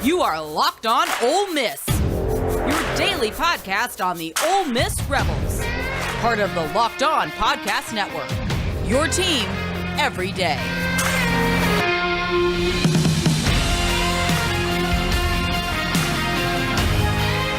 You are Locked On Ole Miss, your daily podcast on the Ole Miss Rebels. Part of the Locked On Podcast Network, your team every day.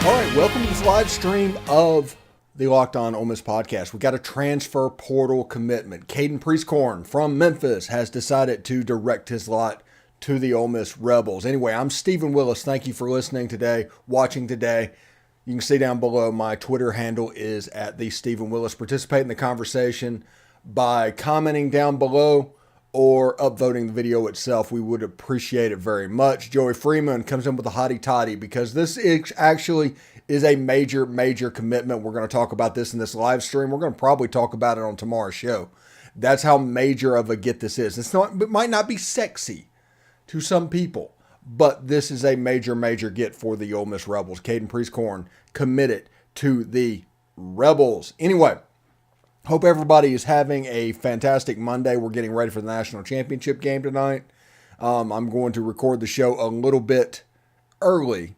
All right, welcome to this live stream of the Locked On Ole Miss podcast. We got a transfer portal commitment. Caden Prieskorn from Memphis has decided to direct his lot to the Ole Miss Rebels. Anyway, I'm Stephen Willis. Thank you for listening today, watching today. You can see down below my Twitter handle is at the Stephen Willis. Participate in the conversation by commenting down below or upvoting the video itself. We would appreciate it very much. Joey Freeman comes in with a hottie toddy because this actually is a major commitment. We're going to talk about this in this live stream. We're going to probably talk about it on tomorrow's show. That's how major of a get this is. It might not be sexy to some people, but this is a major get for the Ole Miss Rebels. Caden Prieskorn committed to the Rebels. Anyway, hope everybody is having a fantastic Monday. We're getting ready for the national championship game tonight. I'm going to record the show a little bit early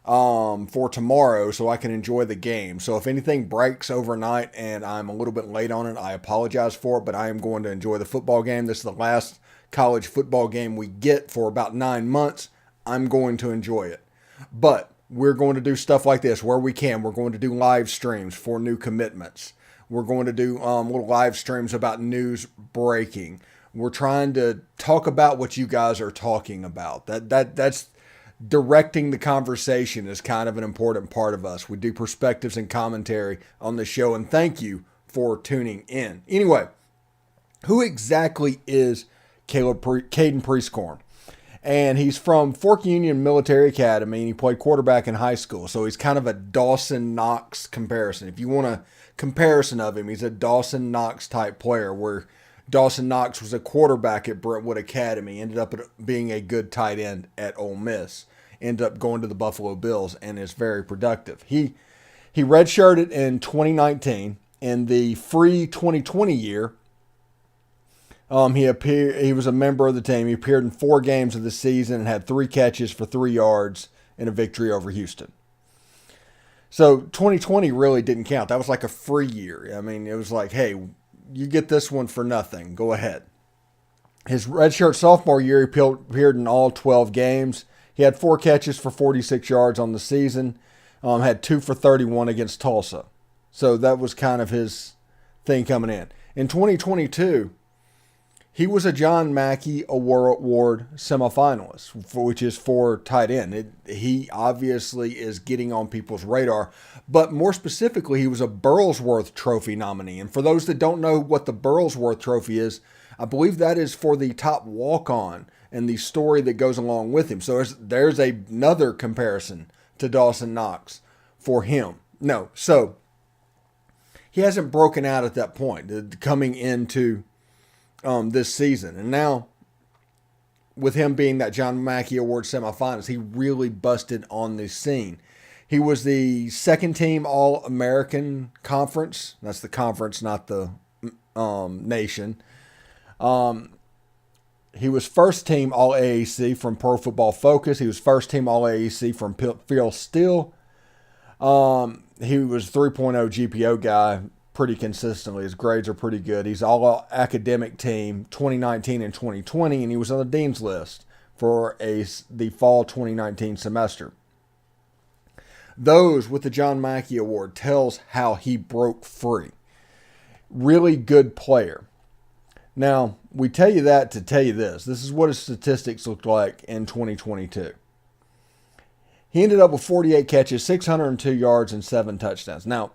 for tomorrow so I can enjoy the game. So if anything breaks overnight and I'm a little bit late on it, I apologize for it, but I am going to enjoy the football game. This is the last college football game we get for about 9 months. I'm going to enjoy it. But we're going to do stuff like this where we can. We're going to do live streams for new commitments. We're going to do little live streams about news breaking. We're trying to talk about what you guys are talking about. That's directing the conversation is kind of an important part of us. We do perspectives and commentary on the show, and thank you for tuning in. Anyway, who exactly is Caden Prieskorn? And he's from Fork Union Military Academy, and he played quarterback in high school. So he's kind of a Dawson Knox comparison. If you want a comparison of him, he's a Dawson Knox type player, where Dawson Knox was a quarterback at Brentwood Academy, ended up being a good tight end at Ole Miss, ended up going to the Buffalo Bills, and is very productive. He redshirted in 2019. In the free 2020 year, he was a member of the team. He appeared in 4 games of the season and had 3 catches for 3 yards in a victory over Houston. So 2020 really didn't count. That was like a free year. I mean, it was like, hey, you get this one for nothing. Go ahead. His redshirt sophomore year, he appeared in all 12 games. He had 4 catches for 46 yards on the season. Had 2 for 31 against Tulsa. So that was kind of his thing coming in. In 2022, he was a John Mackey Award semifinalist, which is for tight end. He obviously is getting on people's radar, but more specifically, he was a Burlsworth Trophy nominee. And for those that don't know what the Burlsworth Trophy is, I believe that is for the top walk-on and the story that goes along with him. So there's another comparison to Dawson Knox for him. No, so he hasn't broken out at that point, coming into this season. And now, with him being that John Mackey Award semifinalist, he really busted on the scene. He was the second team All-American Conference. That's the conference, not the nation. He was first team All-AAC from Pro Football Focus. He was first team All-AAC from Phil Steele. He was 3.0 GPO guy pretty consistently. His grades are pretty good. He's all academic team 2019 and 2020, and he was on the dean's list for the fall 2019 semester. Those with the John Mackey Award tells how he broke free. Really good player. Now, we tell you that to tell you this. This is what his statistics looked like in 2022. He ended up with 48 catches, 602 yards, and 7 touchdowns. Now,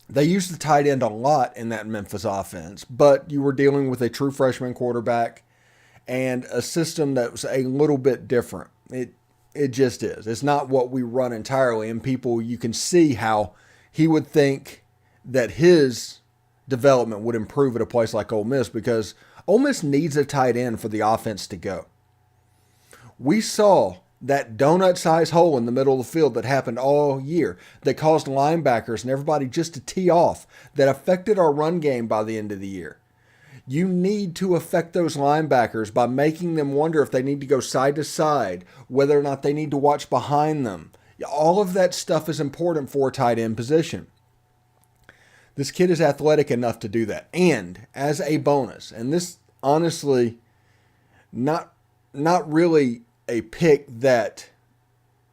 they used the tight end a lot in that Memphis offense, but you were dealing with a true freshman quarterback and a system that was a little bit different. It just is. It's not what we run entirely, and people, you can see how he would think that his development would improve at a place like Ole Miss, because Ole Miss needs a tight end for the offense to go. We saw that donut-sized hole in the middle of the field that happened all year, that caused linebackers and everybody just to tee off, that affected our run game by the end of the year. You need to affect those linebackers by making them wonder if they need to go side to side, whether or not they need to watch behind them. All of that stuff is important for a tight end position. This kid is athletic enough to do that. And as a bonus, and this honestly, not really a pick that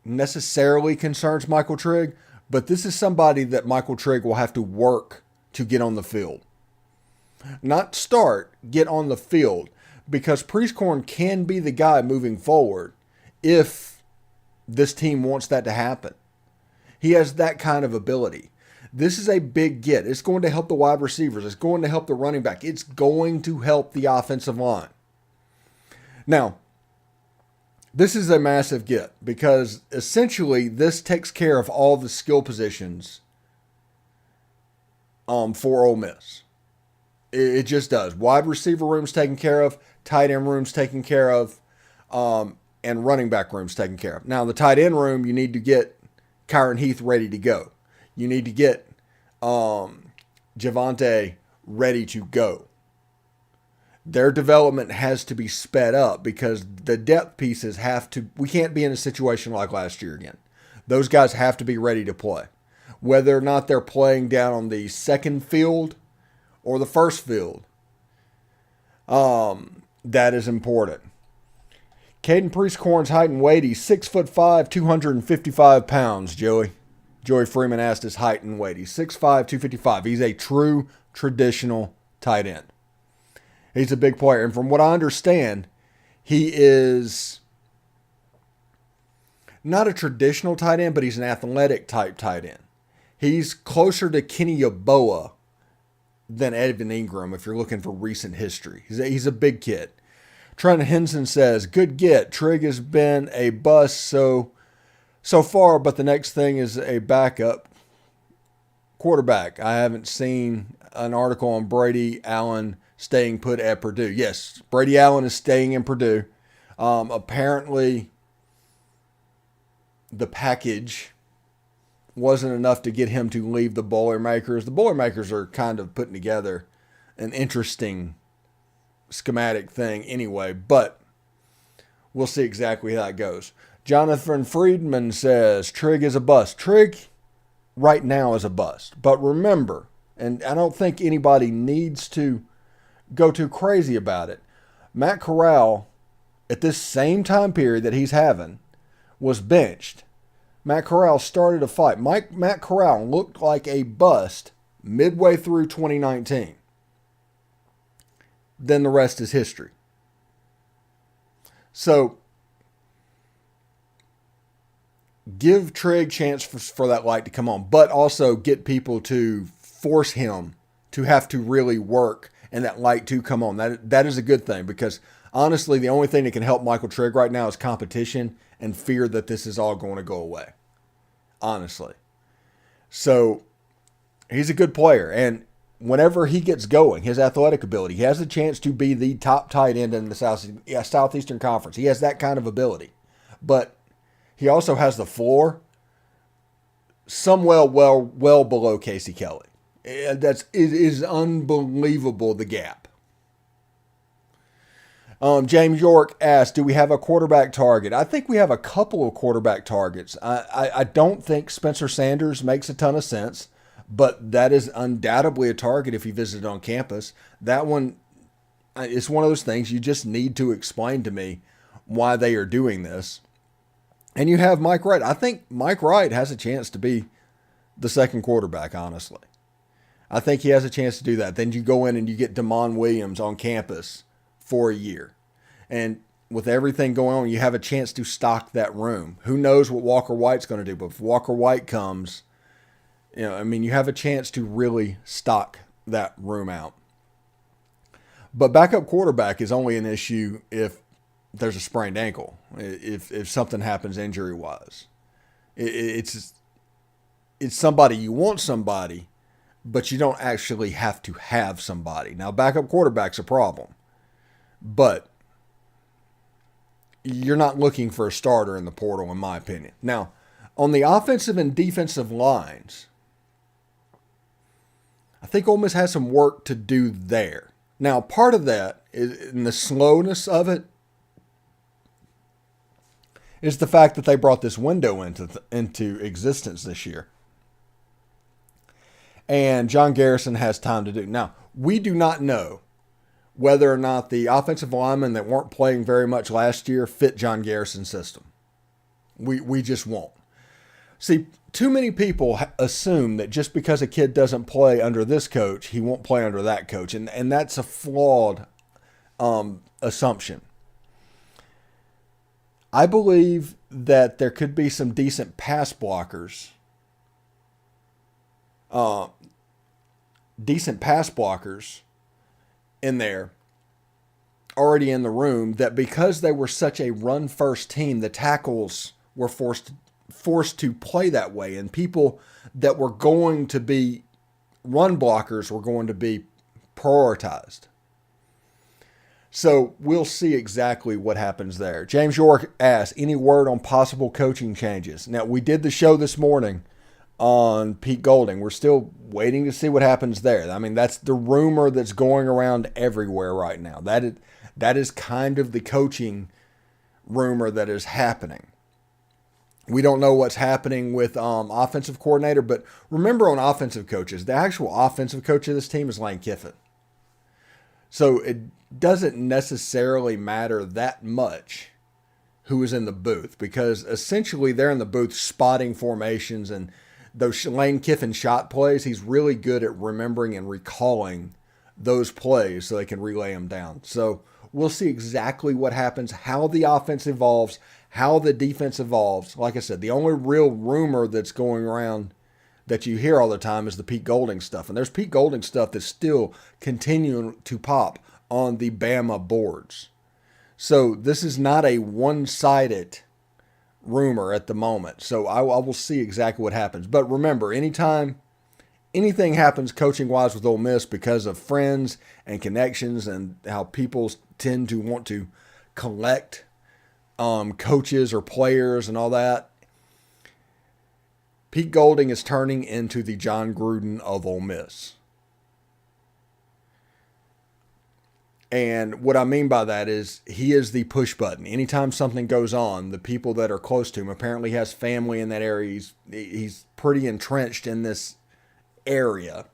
necessarily concerns Michael Trigg, but this is somebody that Michael Trigg will have to work to get on the field. Not start, get on the field, because Prieskorn can be the guy moving forward if this team wants that to happen. He has that kind of ability. This is a big get. It's going to help the wide receivers. It's going to help the running back. It's going to help the offensive line. Now, this is a massive get because essentially this takes care of all the skill positions for Ole Miss. It just does. Wide receiver room's taken care of, tight end room's taken care of, and running back room's taken care of. Now, the tight end room, you need to get Kyron Heath ready to go. You need to get Javonte ready to go. Their development has to be sped up because the depth pieces we can't be in a situation like last year again. Those guys have to be ready to play. Whether or not they're playing down on the second field or the first field, that is important. Caden Prieskorn's height and weight, he's 6'5", 255 pounds, Joey. Joey Freeman asked his height and weight. He's 6'5", 255. He's a true traditional tight end. He's a big player. And from what I understand, he is not a traditional tight end, but he's an athletic type tight end. He's closer to Kenny Yeboah than Evan Ingram if you're looking for recent history. He's a big kid. Trent Henson says, good get. Trigg has been a bust so far, but the next thing is a backup quarterback. I haven't seen an article on Brady Allen staying put at Purdue. Yes, Brady Allen is staying in Purdue. Apparently, the package wasn't enough to get him to leave the Boilermakers. The Boilermakers are kind of putting together an interesting schematic thing anyway, but we'll see exactly how it goes. Jonathan Friedman says, Trigg is a bust. Trigg right now is a bust. But remember, and I don't think anybody needs to go too crazy about it, Matt Corral, at this same time period that he's having, was benched. Matt Corral started a fight. Matt Corral looked like a bust midway through 2019. Then the rest is history. So, give Trigg chance for that light to come on, but also get people to force him to have to really work and that light to come on. That is a good thing because honestly, the only thing that can help Michael Trigg right now is competition and fear that this is all going to go away. Honestly. So he's a good player. And whenever he gets going, his athletic ability, he has a chance to be the top tight end in the Southeastern Conference. He has that kind of ability. But he also has the floor somewhere well below Casey Kelly. It is unbelievable, the gap. James York asked, do we have a quarterback target? I think we have a couple of quarterback targets. I don't think Spencer Sanders makes a ton of sense, but that is undoubtedly a target if he visited on campus. That one, it's one of those things you just need to explain to me why they are doing this. And you have Mike Wright. I think Mike Wright has a chance to be the second quarterback, honestly. I think he has a chance to do that. Then you go in and you get Damon Williams on campus for a year. And with everything going on, you have a chance to stock that room. Who knows what Walker White's going to do, but if Walker White comes, you have a chance to really stock that room out. But backup quarterback is only an issue if there's a sprained ankle, if something happens injury-wise. It's somebody, you want somebody, but you don't actually have to have somebody. Now, backup quarterback's a problem, but you're not looking for a starter in the portal, in my opinion. Now, on the offensive and defensive lines, I think Ole Miss has some work to do there. Now, part of that is in the slowness of it is the fact that they brought this window into existence this year. And John Garrison has time to do. Now, we do not know whether or not the offensive linemen that weren't playing very much last year fit John Garrison's system. We just won't. See, too many people assume that just because a kid doesn't play under this coach, he won't play under that coach. And that's a flawed assumption. I believe that there could be some decent pass blockers. In there, already in the room, that because they were such a run-first team, the tackles were forced to play that way, and people that were going to be run blockers were going to be prioritized. So we'll see exactly what happens there. James York asks, any word on possible coaching changes? Now, we did the show this morning on Pete Golding. We're still waiting to see what happens there. I mean, that's the rumor that's going around everywhere right now. That is kind of the coaching rumor that is happening. We don't know what's happening with offensive coordinator, but remember, on offensive coaches, the actual offensive coach of this team is Lane Kiffin. So it doesn't necessarily matter that much who is in the booth, because essentially they're in the booth spotting formations, and those Lane Kiffin shot plays, he's really good at remembering and recalling those plays so they can relay them down. So we'll see exactly what happens, how the offense evolves, how the defense evolves. Like I said, the only real rumor that's going around that you hear all the time is the Pete Golding stuff. And there's Pete Golding stuff that's still continuing to pop on the Bama boards. So this is not a one-sided rumor at the moment. So I will see exactly what happens. But remember, anytime anything happens coaching-wise with Ole Miss, because of friends and connections and how people tend to want to collect coaches or players and all that, Pete Golding is turning into the John Gruden of Ole Miss. And what I mean by that is he is the push button. Anytime something goes on, the people that are close to him, apparently he has family in that area. He's pretty entrenched in this area.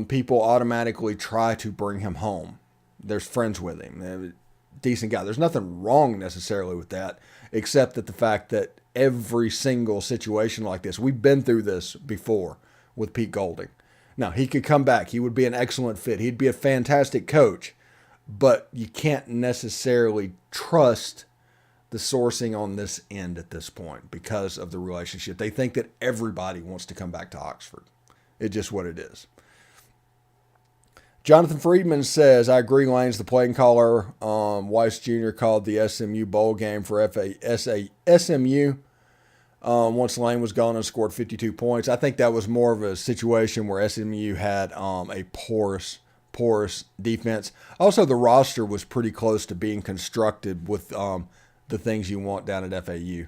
People automatically try to bring him home. There's friends with him. Decent guy. There's nothing wrong necessarily with that, except that the fact that every single situation like this, we've been through this before with Pete Golding. Now, he could come back. He would be an excellent fit. He'd be a fantastic coach, but you can't necessarily trust the sourcing on this end at this point because of the relationship. They think that everybody wants to come back to Oxford. It's just what it is. Jonathan Friedman says, I agree, Lane's the playing caller. Weiss Jr. called the SMU bowl game for SMU. Once Lane was gone and scored 52 points. I think that was more of a situation where SMU had a porous defense. Also, the roster was pretty close to being constructed with the things you want down at FAU.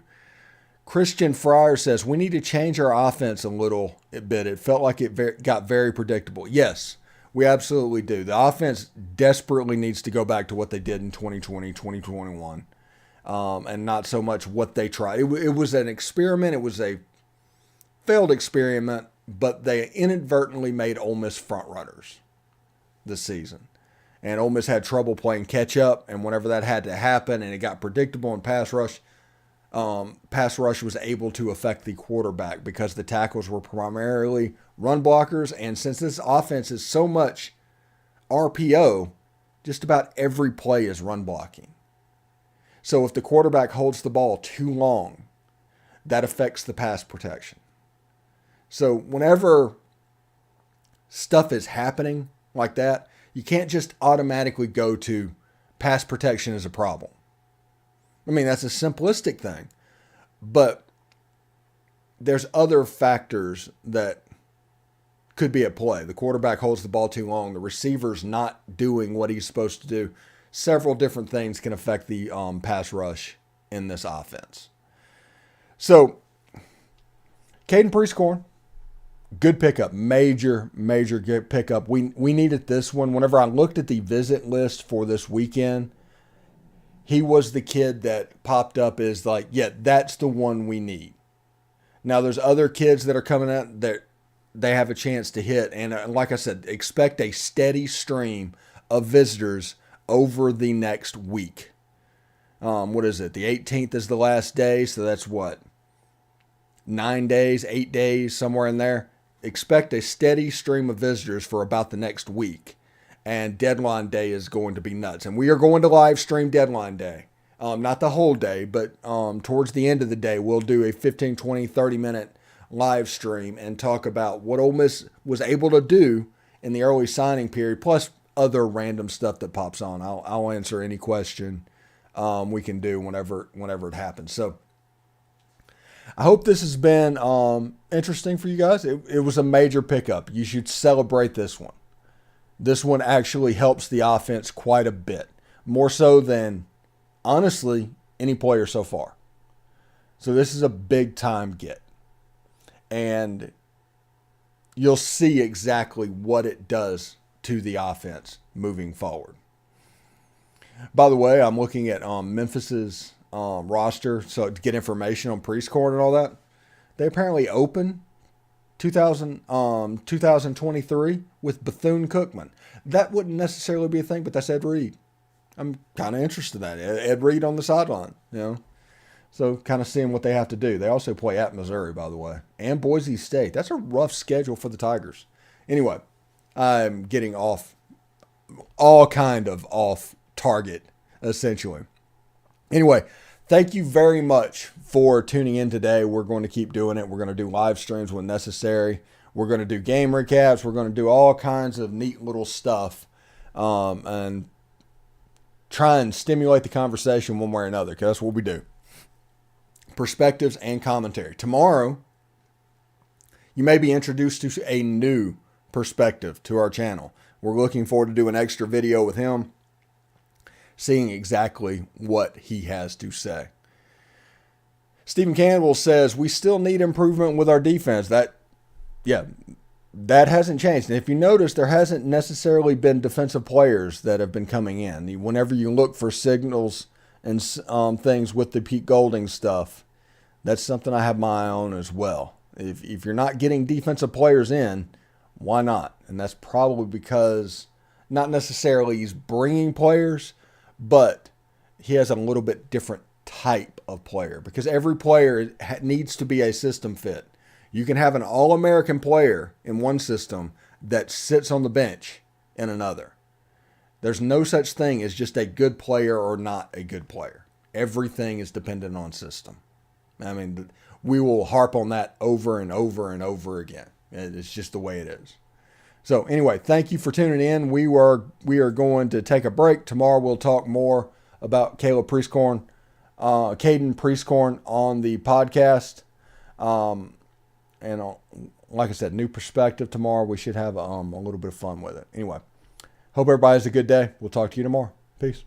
Christian Fryer says, we need to change our offense a little bit. It felt like it got very predictable. Yes, we absolutely do. The offense desperately needs to go back to what they did in 2020, 2021. And not so much what they tried. It was an experiment. It was a failed experiment, but they inadvertently made Ole Miss frontrunners this season. And Ole Miss had trouble playing catch up, and whenever that had to happen and it got predictable in pass rush was able to affect the quarterback because the tackles were primarily run blockers. And since this offense is so much RPO, just about every play is run blocking. So if the quarterback holds the ball too long, that affects the pass protection. So whenever stuff is happening like that, you can't just automatically go to pass protection as a problem. I mean, that's a simplistic thing, but there's other factors that could be at play. The quarterback holds the ball too long. The receiver's not doing what he's supposed to do. Several different things can affect the pass rush in this offense. So, Caden Prieskorn good pickup, major good pickup. We needed this one. Whenever I looked at the visit list for this weekend, he was the kid that popped up as like, yeah, that's the one we need. Now there's other kids that are coming out that they have a chance to hit. And like I said, expect a steady stream of visitors over the next week. What is it? The 18th is the last day. So that's what? 9 days, 8 days, somewhere in there. Expect a steady stream of visitors for about the next week. And deadline day is going to be nuts. And we are going to live stream deadline day. Not the whole day, but towards the end of the day, we'll do a 15, 20, 30-minute live stream and talk about what Ole Miss was able to do in the early signing period, plus other random stuff that pops on. I'll answer any question we can do whenever it happens. So I hope this has been interesting for you guys. It was a major pickup. You should celebrate this one. This one actually helps the offense quite a bit, more so than, honestly, any player so far. So this is a big-time get. And you'll see exactly what it does to the offense moving forward. By the way, I'm looking at Memphis's roster so to get information on Prieskorn and all that. They apparently open 2023 with Bethune-Cookman. That wouldn't necessarily be a thing, but that's Ed Reed. I'm kind of interested in that. Ed Reed on the sideline, So kind of seeing what they have to do. They also play at Missouri, by the way, and Boise State. That's a rough schedule for the Tigers. Anyway, I'm getting off target, essentially. Anyway, thank you very much for tuning in today. We're going to keep doing it. We're going to do live streams when necessary. We're going to do game recaps. We're going to do all kinds of neat little stuff and try and stimulate the conversation one way or another, because that's what we do. Perspectives and commentary. Tomorrow, you may be introduced to a new perspective to our channel. We're looking forward to doing an extra video with him, seeing exactly what he has to say. Stephen Campbell says, we still need improvement with our defense. That hasn't changed. And if you notice, there hasn't necessarily been defensive players that have been coming in. Whenever you look for signals and things with the Pete Golding stuff, that's something I have my eye on as well. If you're not getting defensive players in, why not? And that's probably because not necessarily he's bringing players, but he has a little bit different type of player, because every player needs to be a system fit. You can have an All-American player in one system that sits on the bench in another. There's no such thing as just a good player or not a good player. Everything is dependent on system. I mean, we will harp on that over and over and over again. It's just the way it is. So anyway, thank you for tuning in. We are going to take a break. Tomorrow we'll talk more about Caden Prieskorn on the podcast. And like I said, new perspective tomorrow. We should have a little bit of fun with it. Anyway, hope everybody has a good day. We'll talk to you tomorrow. Peace.